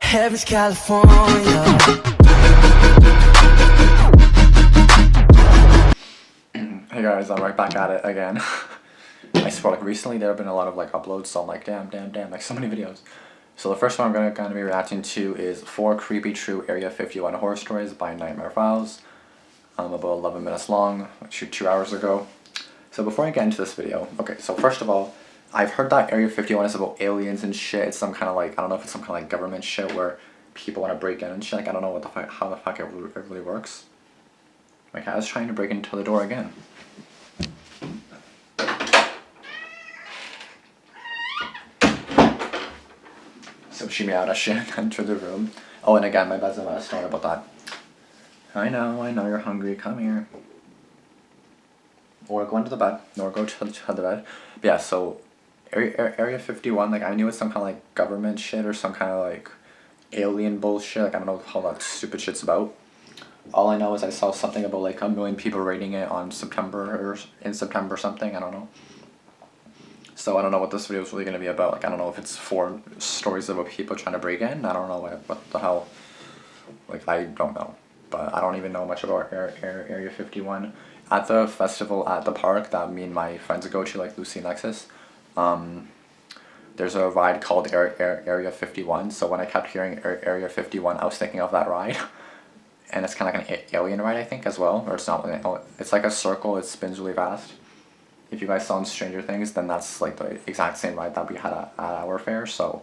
Heaven's California. Hey guys, I'm right back at it again. I swear, like recently there have been a lot of like uploads, so I'm like damn, like so many videos. So the first one I'm gonna be reacting to is 4 Creepy True Area 51 Horror Stories by Nightmare Files. About 11 minutes long, shoot 2 hours ago. So before I get into this video, okay, so first of all, I've heard that Area 51 is about aliens and shit. It's some kind of like, I don't know if it's some kind of like government shit where people want to break in and shit. Like I don't know what the fuck, how the fuck it really works. My cat is trying to break into the door again. So she meowed as she entered the room. Oh, and again, my bed's a mess. Sorry about that. I know you're hungry. Come here. Or go into the bed. Or go to the bed. But yeah, so Area 51, like I knew it's some kind of like government shit or some kind of like alien bullshit. Like I don't know how that stupid shit's about. All I know is I saw something about like 1 million people rating it on September or something. I don't know. So I don't know what this video is really gonna be about. Like I don't know if it's 4 stories about people trying to break in. I don't know what the hell. Like I don't know, but I don't even know much about Area 51. At the festival at the park that me and my friends go to, like Lucy and Alexis, there's a ride called Area 51. So when I kept hearing Area 51, I was thinking of that ride. And it's kind of like an alien ride, I think, as well. Or it's not, it's like a circle, it spins really fast. If you guys saw in Stranger Things, then that's like the exact same ride that we had at our fair. So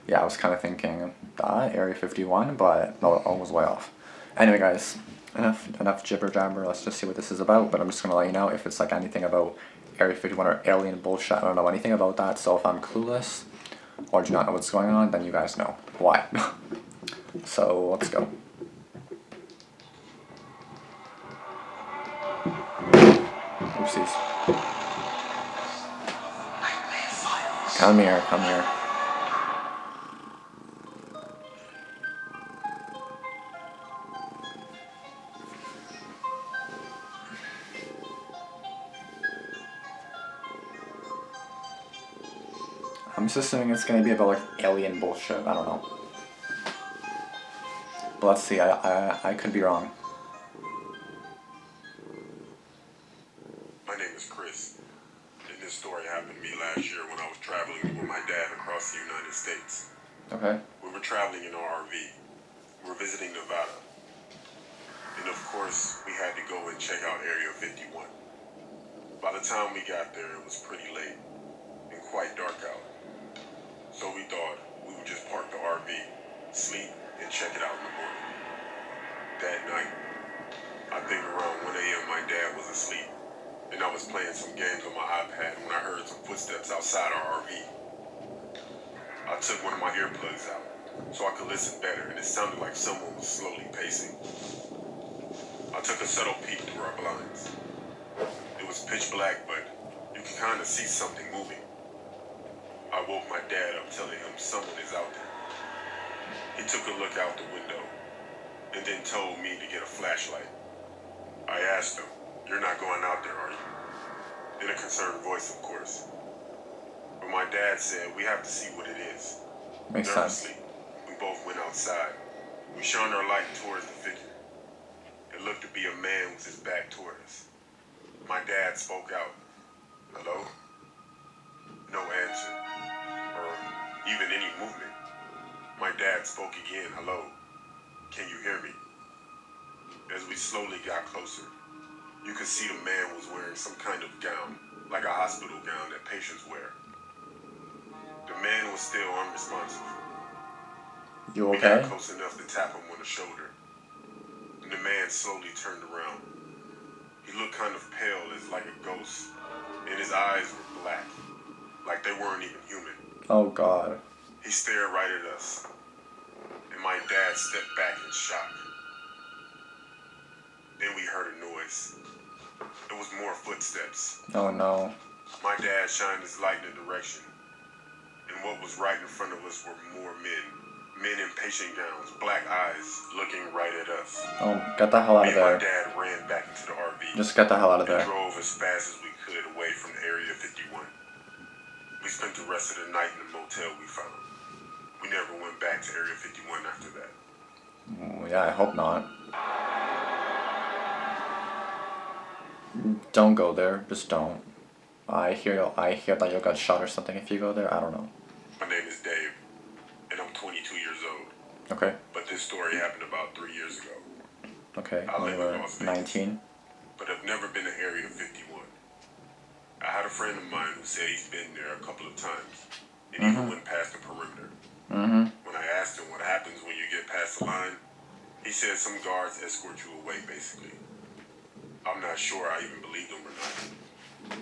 yeah, I was kind of thinking that, Area 51, but no, I was way off. Anyway guys, enough jibber jabber, let's just see what this is about. But I'm just going to let you know if it's like anything about Area 51 or alien bullshit. I don't know anything about that, so if I'm clueless or do not know what's going on, then you guys know why. So let's go. Oopsies. Come here. I'm just assuming it's gonna be about like alien bullshit. I don't know. But let's see. I could be wrong. My name is Chris, and this story happened to me last year when I was traveling with my dad across the United States. Okay. We were traveling in our RV. We were visiting Nevada. And of course, we had to go and check out Area 51. By the time we got there, it was pretty late and quite dark out. So we thought we would just park the RV, sleep, and check it out in the morning. That night, I think around 1 a.m. my dad was asleep. And I was playing some games on my iPad when I heard some footsteps outside our RV. I took one of my earplugs out so I could listen better, and it sounded like someone was slowly pacing. I took a subtle peek through our blinds. It was pitch black, but you could kind of see something moving. I woke my dad up telling him someone is out there. He took a look out the window and then told me to get a flashlight. I asked him, "You're not going out there, are you?" In a concerned voice, of course. But my dad said, "We have to see what it is." Makes sense. Nervously, we both went outside. We shined our light towards the figure. It looked to be a man with his back toward us. My dad spoke out, "Hello?" No answer, or even any movement. My dad spoke again, "Hello? Can you hear me?" As we slowly got closer, you could see the man was wearing some kind of gown, like a hospital gown that patients wear. The man was still unresponsive. You We okay? got close enough to tap him on the shoulder, and the man slowly turned around. He looked kind of pale, as like a ghost, and his eyes were black, like they weren't even human. Oh God. He stared right at us, and my dad stepped back in shock. Then we heard a noise. It was more footsteps. Oh no. My dad shined his light in the direction, and what was right in front of us were more men. Men in patient gowns, black eyes, looking right at us. Oh, get the hell out Me of and my there. dad ran back into the RV. Just get the hell out of and there. drove as fast as we could away from Area 51. We spent the rest of the night in the motel we found. We never went back to Area 51 after that. Yeah, I hope not. Don't go there. Just don't. I hear that you'll get shot or something if you go there. I don't know. My name is Dave, and I'm 22 years old. Okay. But this story happened about 3 years ago. Okay. I When live you in were Las Vegas. 19. But I've never been to Area 51. I had a friend of mine who said he's been there a couple of times, and even went past the perimeter. When I asked him what happens when you get past the line, he said some guards escort you away, basically. I'm not sure I even believed him or not.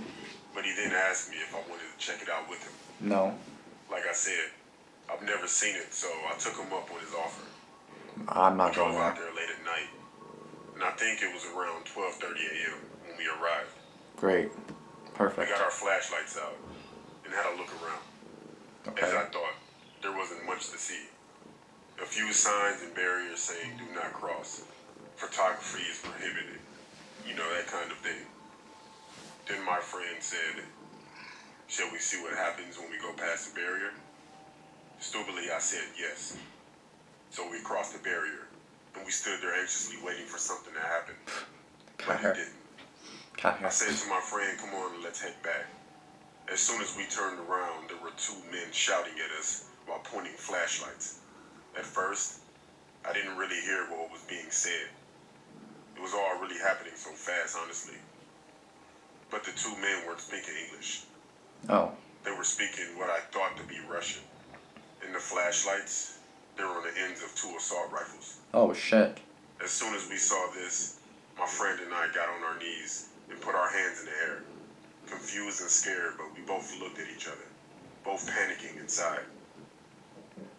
But he then asked me if I wanted to check it out with him. No. Like I said, I've never seen it, so I took him up on his offer. I'm We not drove going out there. there late at night, and I think it was around 12:30 a.m. when we arrived. Great. We Perfect. got our flashlights out and had a look around. As I Okay. thought, there wasn't much to see. A few signs and barriers saying do not cross. Photography is prohibited. You know, that kind of thing. Then my friend said, shall we see what happens when we go past the barrier? Stupidly, I said yes. So we crossed the barrier, and we stood there anxiously waiting for something to happen. But Cat it hair. didn't. Cat I hair. said to my friend, come on, let's head back. As soon as we turned around, there were two men shouting at us while pointing flashlights. At first, I didn't really hear what was being said. It was all really happening so fast, honestly. But the two men weren't speaking English. Oh. They were speaking what I thought to be Russian. And the flashlights, they were on the ends of two assault rifles. Oh shit. As soon as we saw this, my friend and I got on our knees and put our hands in the air. Confused and scared, but we both looked at each other, both panicking inside.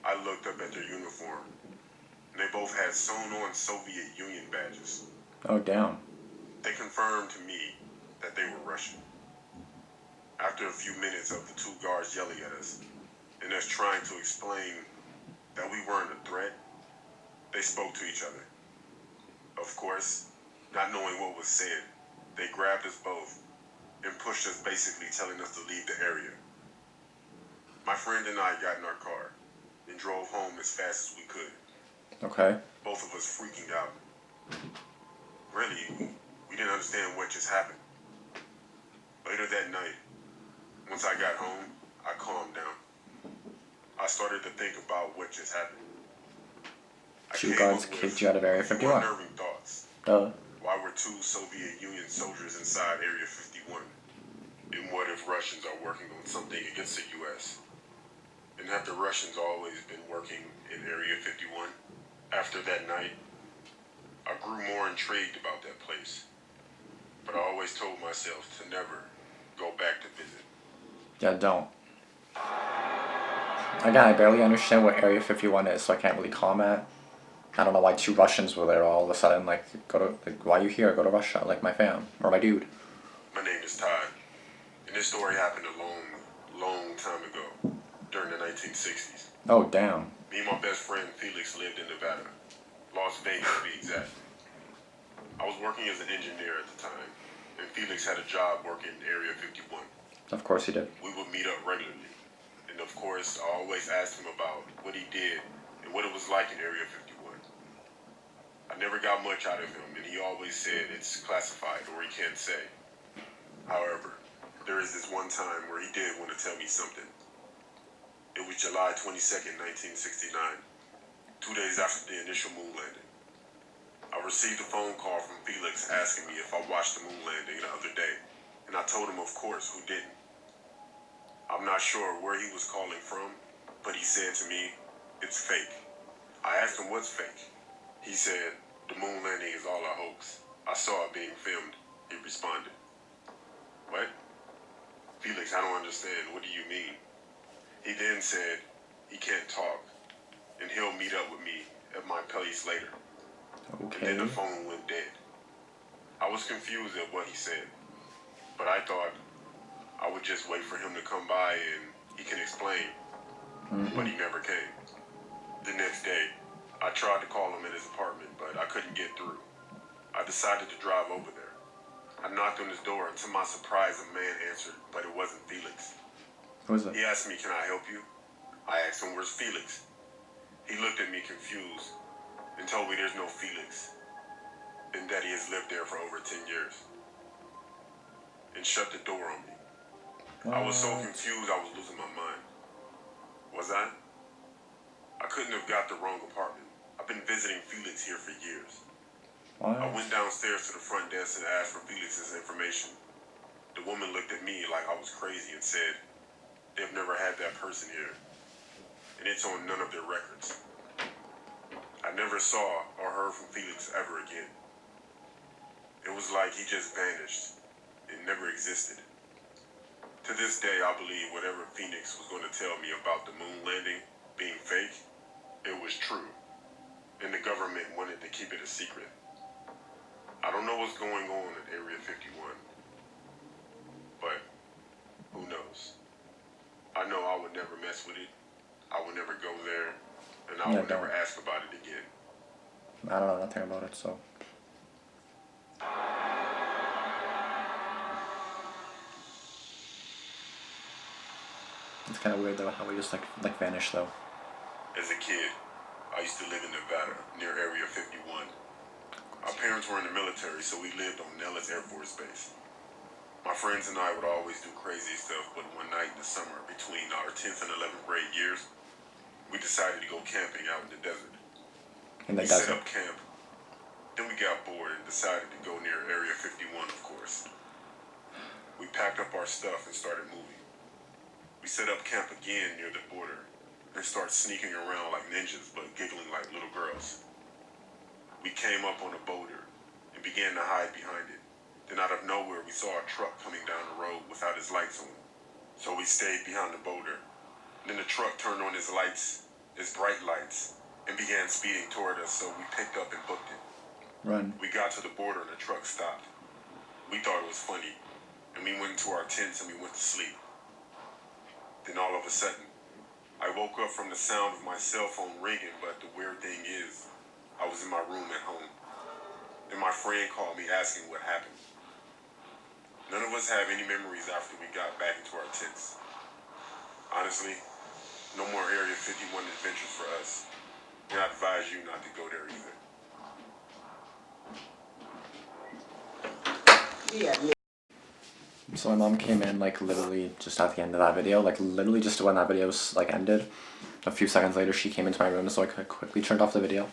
I looked up at their uniform, and they both had sewn on Soviet Union badges. Oh damn. They confirmed to me that they were Russian. After a few minutes of the two guards yelling at us, and us trying to explain that we weren't a threat, they spoke to each other. Of course, not knowing what was said, they grabbed us both and pushed us, basically telling us to leave the area. My friend and I got in our car and drove home as fast as we could, Okay. both of us freaking out. Really, we didn't understand what just happened. Later that night, once I got home, I calmed down. I started to think about what just happened. I Two came guards up with kicked you out of Area a few 51. unnerving thoughts. Duh. Why were two Soviet Union soldiers inside Area 51? And what if Russians are working on something against the U.S.? And have the Russians always been working in Area 51? After that night, I grew more intrigued about that place. But I always told myself to never go back to visit. Yeah, don't. Again, I barely understand what Area 51 is, so I can't really comment. I don't know why two Russians were there all of a sudden. Like, why are you here? Go to Russia, like my fam or my dude. My name is Todd, and this story happened a long time ago, during the 1960s. Oh damn. Me and my best friend Felix lived in Nevada, Las Vegas to be exact. I was working as an engineer at the time, and Felix had a job working in Area 51. Of course he did. We would meet up regularly, and of course, I always asked him about what he did and what it was like in Area 51. I never got much out of him, and he always said it's classified or he can't say. However, there is this one time where he did want to tell me something. It was July 22nd, 1969, 2 days after the initial moon landing. I received a phone call from Felix asking me if I watched the moon landing the other day, and I told him, of course, who didn't. I'm not sure where he was calling from, but he said to me, it's fake. I asked him what's fake. He said, the moon landing is all a hoax. I saw it being filmed, he responded. What? Felix, I don't understand. What do you mean? He then said he can't talk, and he'll meet up with me at my place later. And then the Okay. phone went dead. I was confused at what he said, but I thought I would just wait for him to come by and he can explain. But he never came. The next day, I tried to call him at his apartment, but I couldn't get through. I decided to drive over there. I knocked on his door, and to my surprise, a man answered, but it wasn't Felix. Who is it? He asked me, can I help you? I asked him, where's Felix? He looked at me confused and told me there's no Felix and that he has lived there for over 10 years and shut the door on me. I was so confused I was losing my mind. Was I? I couldn't have got the wrong apartment. I've been visiting Felix here for years. I went downstairs to the front desk and asked for Felix's information. The woman looked at me like I was crazy and said, they've never had that person here, and it's on none of their records. I never saw or heard from Felix ever again. It was like he just vanished and never existed. To this day, I believe whatever Phoenix was going to tell me about the moon landing being fake, it was true, and the government wanted to keep it a secret. I don't know what's going on at Area 51, but who knows? I know I would never mess with it, I would never go there, and I would never ask about it again. I don't know nothing about it, so. It's kind of weird though how we just like vanished though. As a kid, I used to live in Nevada, near Area 51. Our parents were in the military, so we lived on Nellis Air Force Base. My friends and I would always do crazy stuff, but one night in the summer, between our 10th and 11th grade years, we decided to go camping out in the desert. We set up camp. Then we got bored and decided to go near Area 51, of course. We packed up our stuff and started moving. We set up camp again near the border and started sneaking around like ninjas, but giggling like little girls. We came up on a boulder and began to hide behind it. Then out of nowhere, we saw a truck coming down the road without his lights on. So we stayed behind the boulder. Then the truck turned on his lights, his bright lights, and began speeding toward us, so we picked up and booked it. Run. We got to the border and the truck stopped. We thought it was funny, and we went into our tents and we went to sleep. Then all of a sudden, I woke up from the sound of my cell phone ringing, but the weird thing is, I was in my room at home, and my friend called me asking what happened. None of us have any memories after we got back into our tents. Honestly, no more Area 51 adventures for us, and I advise you not to go there either. So my mom came in like literally just at the end of that video, like literally just when that video was like ended. A few seconds later she came into my room, so I quickly turned off the video.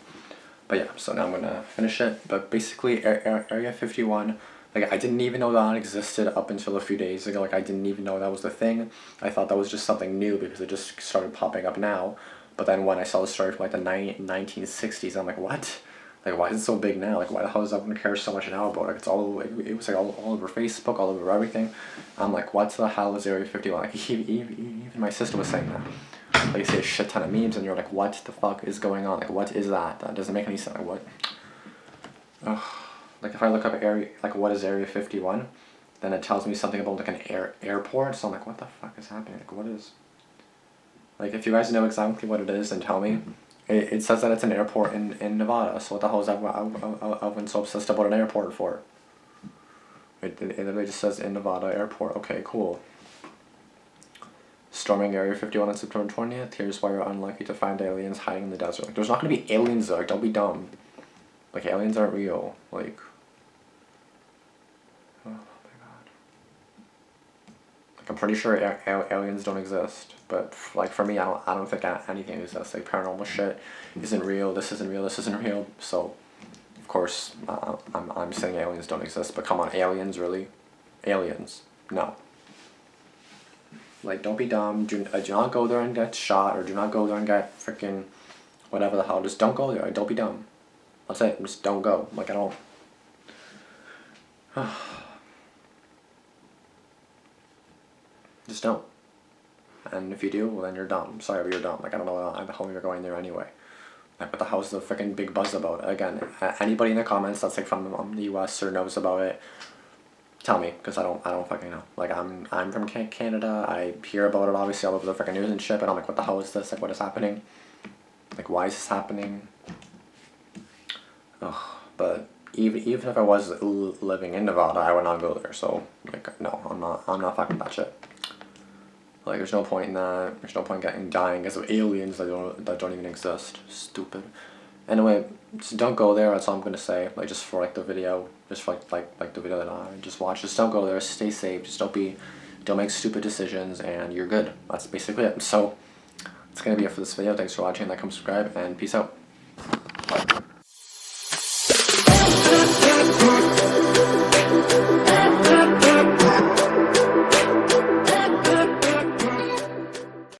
But yeah, so now I'm gonna finish it. But basically Area 51, like I didn't even know that existed up until a few days ago. Like I didn't even know that was the thing. I thought that was just something new because it just started popping up now. But then when I saw the story from like the 1960s, I'm like, what? Like, why is it so big now? Like, why the hell does everyone care so much now about it? Like, it's all, it was like all over Facebook, all over everything. I'm like, what the hell is Area 51? Like, even my sister was saying that. Like, you see a shit ton of memes and you're like, what the fuck is going on? Like, what is that? That doesn't make any sense. Like, what? Ugh. Like, if I look up area, like, what is Area 51? Then it tells me something about, like, an airport. So I'm like, what the fuck is happening? Like, what is... Like, if you guys know exactly what it is, then tell me. It says that it's an airport in Nevada, so what the hell is everyone so obsessed about an airport for? It literally just says in Nevada airport. Okay, cool. Storming Area 51 on September 20th. Here's why you're unlikely to find aliens hiding in the desert. Like, there's not going to be aliens there. Don't be dumb. Like, aliens aren't real. Like... Oh my god. Like, I'm pretty sure aliens don't exist. But, like, for me, I don't think anything exists. Like, paranormal shit isn't real. This isn't real. This isn't real. So, of course, I'm saying aliens don't exist. But come on, aliens, really? Aliens. No. Like, don't be dumb. Do not go there and get shot, or do not go there and get freaking whatever the hell. Just don't go there. Don't be dumb. That's it. Just don't go. Like, I don't... Just don't. And if you do, well then you're dumb. Sorry, but you're dumb. Like, I don't know why the hell you're going there anyway. Like, what the hell's the freaking big buzz about it? Again, anybody in the comments that's like from the US or knows about it, tell me, because I don't fucking know. Like, I'm from Canada. I hear about it obviously all over the freaking news and shit, but I'm like, what the hell is this? Like, what is happening? Like, why is this happening? Ugh. But even if I was living in Nevada, I would not go there. So, like, no, I'm not fucking that shit. Like, there's no point in that. There's no point in dying because of aliens that don't even exist. Stupid. Anyway, just don't go there. That's all I'm gonna say. Like, just for like the video, just for like the video that I just watched. Just don't go there. Stay safe. Just don't make stupid decisions, and you're good. That's basically it. So, it's gonna be it for this video. Thanks for watching. Like, comment, subscribe, and peace out.